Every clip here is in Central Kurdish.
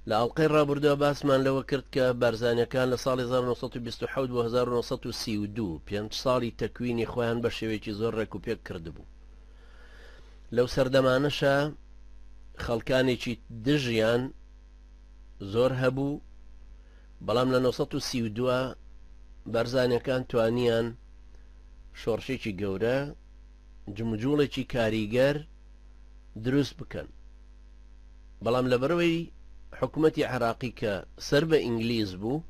لە ئەڵلقەی ڕابردووە باسمان لەوە کرد کە بارزانەکان لە ساڵی 1920 بۆ 1932 5 ساڵی تەکوینی خۆیان بە شێوەیەکی زۆر ڕێکوپێک کردبوو. لەو سەردەمانەشە خەڵکانێکی دژیان زۆر هەبوو، بەڵام لە 1932 بارزانەکان توانیان شۆڕشێکی گەورە جمجوڵێکی کاریگەر دروست بکەن. بەڵام لەبەرەوەی حکوومەتی عێراقی کە سەر بە ئینگلیز بوو،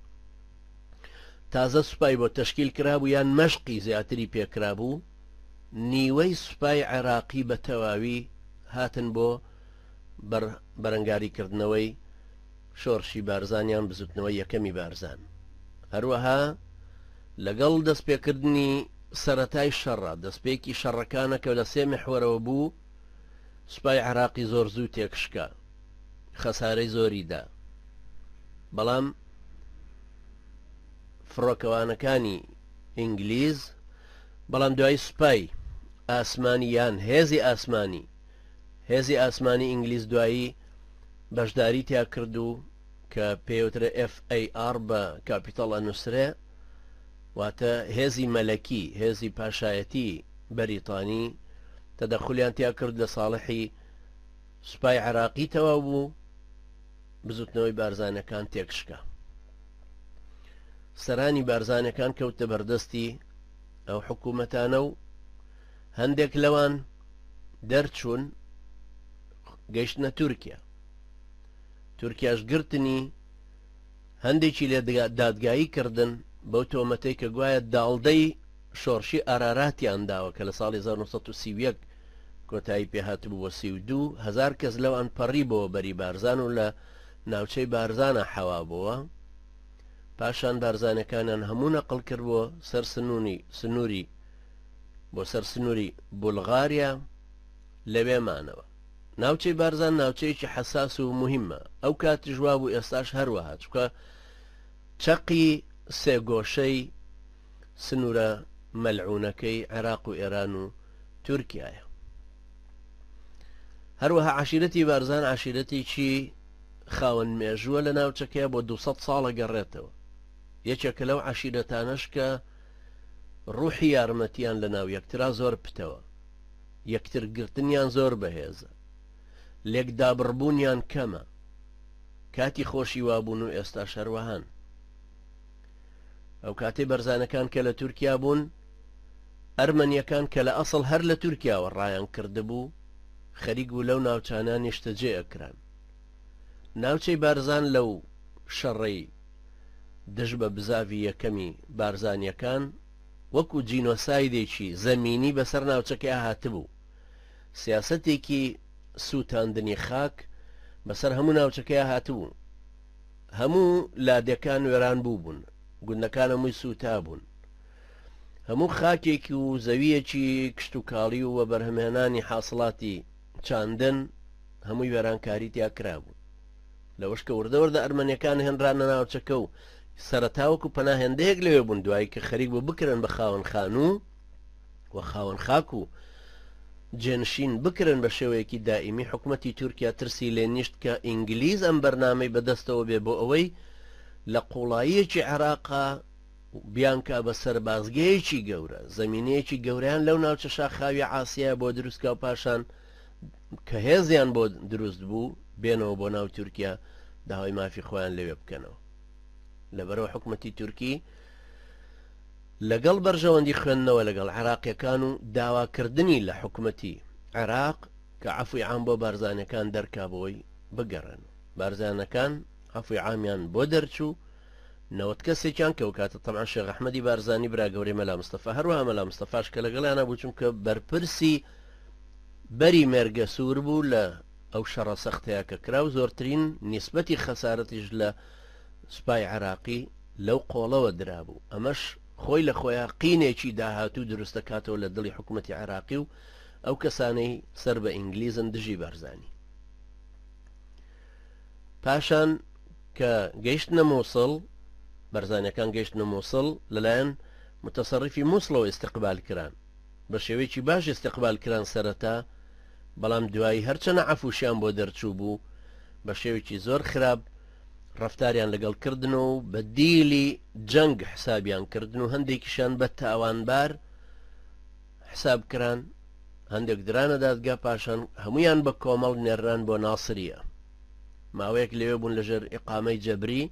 تازە سوپای بۆ تەشکیل کرابوو یان مەشقی زیاتری پێکرابوو، نیوەی سوپای عێراقی بە تەواوی هاتن بۆ بەرەنگاریکردنەوەی شۆڕشی بارزانیان بزوتنەوەی یەکەمی بارزان. هەروەها لەگەڵ دەستپێکردنی سەرەتای شەڕە دەستپێکی شەڕەکانە کە لە 3 محوەرەوە بوو، سوپای عێراقی زۆر زوو تێکشکا، خەسارەی زۆریدا. بەڵام فڕۆکەوانەکانی ئینگلیز، بەڵام دوای سوپای ئاسمانی یان هێزی ئاسمانی ئینگلیز دوایی بەشداری تیا کرد و کە پێوترە FAR بە کاپیتەڵ ئەنووسرێ، واتە هێزی مەلەکی، هێزی پاشایەتی بەریتانی تەدەخولیان تیا کرد لە ساڵحی سوپای عێراقی تەواو بوو، بزوتنەوەی بارزانەکان تێکشکە. سەرانی بارزانەکان کەوتە بەردەستی ئەو حکوومەتانە و هەندێک لەوان دەرچوون گەیشتنە تورکیا. تورکیاش گرتنی هەندێکی لێ دادگایی کردن بەو تۆمەتەی کە گوایە داڵدەی شۆڕشی ئاراراتیان داوە کە لە ساڵی 1930 کۆتایی پێهاتبوو بۆ 32,000 کەس لەوان پەڕی بۆ بەری بارزان و لە ناوچەی بارزانە حەوا بووە. پاشان بارزانەکانیان هەموو نەقڵ کرد بۆ سەر سنووری بولغاریا لەوێمانەوە. ناوچەی بارزان ناوچەیەکی حەساس و مهمە، ئەو کاتی ژوا بوو، ئێستاش هەروەها، چکە چەقی سێگۆشەی سنوورە مەلعونەکەی عێراق و ئێران و تورکیایە. هەروەها عشیرەتی بارزان عشیرەتێکی خاوەن مێژووە لە ناوچەکەیە بۆ 200 ساڵە گەڕێتەوە. یەکێکە لەو عشیرەتانەش کە ڕوحی یارمەتیان لە ناو یەکترا زۆر پتەوە، یەکتر گرتنیان زۆر بەهێزە، لێکدابڕبوونیان کەمە، کاتی خۆشی وابوون و ئێستا شەروەهان. ئەو کاتێ بەرزانەکان کە لە تورکیا بوون، ئەرمەنیەکان کە لە ئەسڵ هەر لە تورکیاوە ڕایان کردبوو، خەریک بوو لەو ناوچانان نیشتەجێ ئەکران. ناوچەی بارزان لەو شەڕەی دژ بە بزاوی یەکەمی بارزانیەکان وەکو جینۆسایدێکی زەمینی بەسەر ناوچەکەی هاتبوو، سیاسەتێکی سووتاندنی خاک بەسەر هەموو ناوچەکەی هاتبوو. هەموو لادەکان وێران بوون، گوندەکان هەمووی سووتا بوون، هەموو خاکێکی و زەویەکی کشت و کاڵی و بەرهەمهێنانی حاصڵاتی چاندن هەمووی وێرانکاری تیا کرابوو. لەوەش کە وردەوەردە ئەرمەنیەکان هێنرانە ناوچەکە و سەرەتاوەکو پەناهێندەیەک لەوێ بوون، دوایی کە خەریک بوو بکرن بە خاوەن خانوو و خاوەن خاک و جێنشین بکرن بە شێوەیەکی دائیمی. حکوومەتی تورکیا ترسی لێ نیشت کە ئینگلیز ئەم بەرنامەی بەدەستەوە بێ بۆ ئەوەی لە قوڵاییەکی عێراقا بیانکە بە سەربازگەیەکی گەورە، زەمینەیەکی گەوریان لەو ناوچە شاخاوی ئاسیا بۆ دروستکە و پاشان کە هێزیان بۆ دروست بوو بێنەوە بۆ ناو تورکیا داوای مافی خۆیان لەوێ بکەنەوە. لەبەرەوە حکوومەتی تورکی لەگەڵ بەرژەوەندی خوێندنەوە لەگەڵ عێراقیەکان و داواکردنی لە حکوومەتی عێراق کە عەفوی عام بۆ بارزانەکان دەرکابەوەی بگەڕێن. بارزانەکان عەفوی عامیان بۆ دەرچوو، 90 کەسێکیان کە وکاتە تەمعن شێخ ئەحمەدی بارزانی براگەوری مەلا مستەفا، هەروەها مەلا مستەفاش کە لەگەڵیانە بوو، چونکە بەرپرسی بەری مێرگە سوور بوو لە ئەو شەڕە سەختەیە کە کرا و زۆرترین نیسبەتی خەسارەتیش لە سوپای عێراقی لەو قۆڵەوە درابوو. ئەمەش خۆی لە خۆیان قینێکی داهاتوو دروست دەکاتەوە لە دڵی حکوومەتی عێراقی و ئەو کەسانەی سەر بە ئینگلیزن دژی بارزانی. پاشان کە گەیشتنە مووسڵ، بەرزانەکان گەیشتنە مووسڵ لەلایەن متەسەڕیفی مووسڵەوە استقبال کران، بە شێوەیەکی باش استقبال کران سەرەتا، بەڵام دوایی هەرچەنە عەفوشیان بۆ دەرچوو بوو بە شێوێکی زۆر خراپ ڕەفتاریان لەگەڵ کردن و بە دیلی جەنگ حسابیان کردن و هەندێکیشان بە تاوانبار حساب کران، هەندێک درانە دادگا، پاشان هەمویان بە کۆمەڵ نێران بۆ ناسریە. ماوەیەک لەوێ بوون لەژێر ئیقامەی جەبری،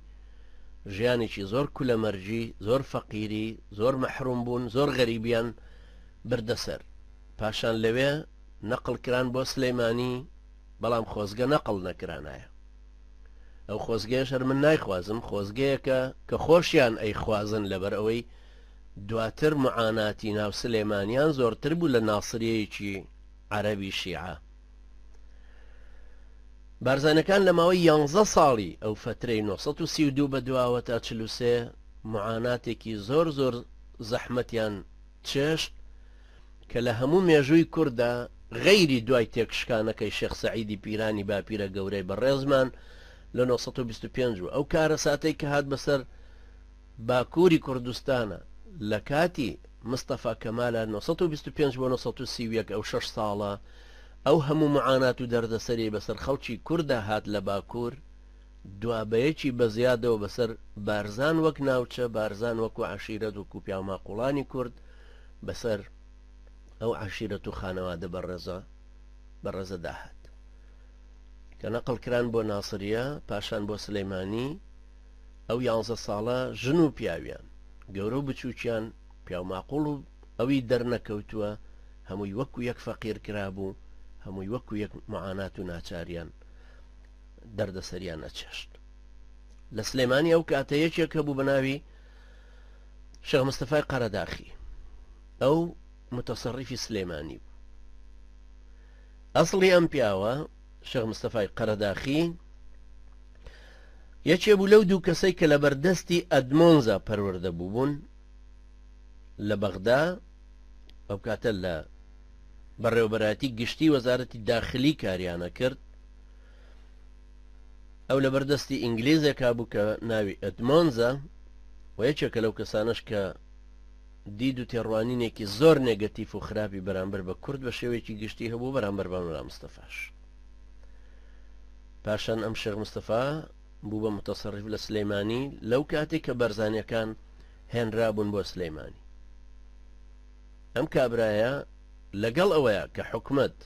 ژیانێکی زۆر کولەمەرجی، زۆر فەقیری، زۆر مەحروم بوون، زۆر غەریبیان بردەسەر. پاشان لەوێ نەقل کران بۆ سلەیمانی، بەڵام خۆزگە نەقل نەکرانایە. ئەو خۆزگەیەش هەر من نایخوازم، خۆزگەیەکە کە خۆشیان ئەیخوازن لەبەر ئەوەی دواتر معاناتی ناو سلێمانیان زۆرتر بوو لە ناسریەیەکی عەرەبی شیعە. بارزانەکان لە ماوەی 11 ساڵی ئەو فترەی 932 بەدواوە تا 43 معاناتێکی زۆر زۆر زەحمەتیان چێشت کە لە هەموو مێژووی کووردا غەیری دوای تێکشکانەکەی شێخ سەعیدی پیرانی باپیرە گەورەی بەڕێزمان لە 925 ئەو کارە ساتەی کە هات بەسەر باکووری کوردستانە لە کاتی مستەفا کەمالە 925 بۆ 931 ئەو 6 ساڵە ئەو هەموو معانات و دەردەسەری بەسەر خەڵکی کووردا هات لە باکوور، دوابەیەکی بەزیادەوە بەسەر بارزان وەک ناوچە، بارزان وەکو عەشیرەت و کوپیاماقوڵانی کورد بەسەر ئەو عەشیرەت و خانەوادە بەڕێزە داهات کە نەقل کران بۆ ناسریە، پاشان بۆ سلەیمانی. ئەو 11 ساڵە ژن و پیاویان، گەورە و بچووکیان، پیاماقوڵ و ئەوی دەرنەکەوتووە، هەمووی وەکو یەک فەقیر کرابوو، هەمووی وەکو یەک معانات و ناچاریان دەردەسەریان نەچێشت. لە سلەیمانی ئەو کاتە یەکێک هەبوو بە ناوی شێخ مستەفای قەرەداخی، ئەو متەسەڕیفی سلەیمانی بوو. ئەسڵی ئەم پیاوە شێخ مستەفای قەرەداخی یەکێ بوو لەو دوو کەسەی کە لە بەردەستی ئەدمۆنزا پەروەردە بووبوون لە بەغدا. ئەو کاتە لە بەڕێوەبەراتی گشتی وەزارەتی داخلی کاریانە کرد. ئەو لە بەردەستی ئینگلیزێکا بوو کە ناوی ئەدمۆنزا، و یەکێکە لەو کەسانش کە دید و تێڕوانینێکی زۆر نێگەتیف و خراپی بەرامبەر بە کورد بە شێوەیەکی گشتی هەبوو بەرامبەر بە مەلا مستەفاش. پاشان ئەم شێخ مستەفا بوو بە متەسەڕیف لە سلەیمانی لەو کاتێک کە بەرزانیەکان هێنرابوون بۆ سلەیمانی. ئەم کابرایە لەگەڵ ئەوەیە کە حکومەت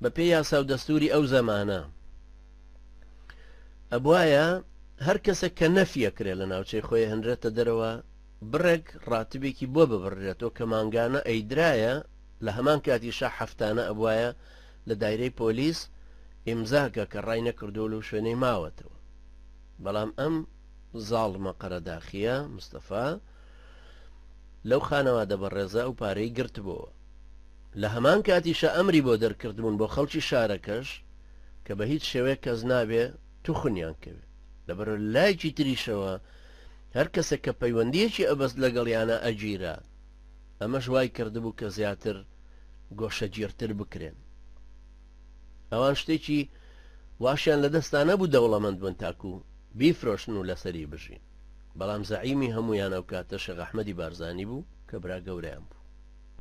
بە پێی یاسا و دەستوری ئەو زەمانە ئەبوایە هەر کەسێک کە نەفیەکرێت لە ناوچەی خۆی هەنرێتە دەرەوە بڕێک ڕاتبێکی بۆ ببڕێتەوە کە مانگانە ئەیدرایە لە هەمان کاتیشا هەفتانە ئەبوایە لە دایرەی پۆلیس ئیمزاکە کە ڕای نەکردو و شوێنەی ماوەتەوە. بەڵام ئەم زاڵمە قەرەداخیە مستەفا لەو خانەوادە بەڕێزە و پارەی گرتبووە. لە هەمان کاتیشە ئەمری بۆ دەرکردبوون بۆ خەڵکی شارەکەش کە بە هیچ شێوەیە کەس نابێ توخنیان کەوێت. لەبەر لایکی تریشەوە هەر کەسێک کە پەیوەندیەکی ئەبەست لەگەڵیانە ئەگیرا، ئەمەش وای کردبوو کە زیاتر گۆشەگیرتر بکرێن. ئەوان شتێکی واشیان لە دەستانە بوو دەوڵەمەند بن تاکو بیفرۆشن و لەسەری بژین. بەڵام زەعیمی هەمویان ئەو کاتە شێخ ئەحمەدی بارزانی بوو کە برا گەورەیان بوو.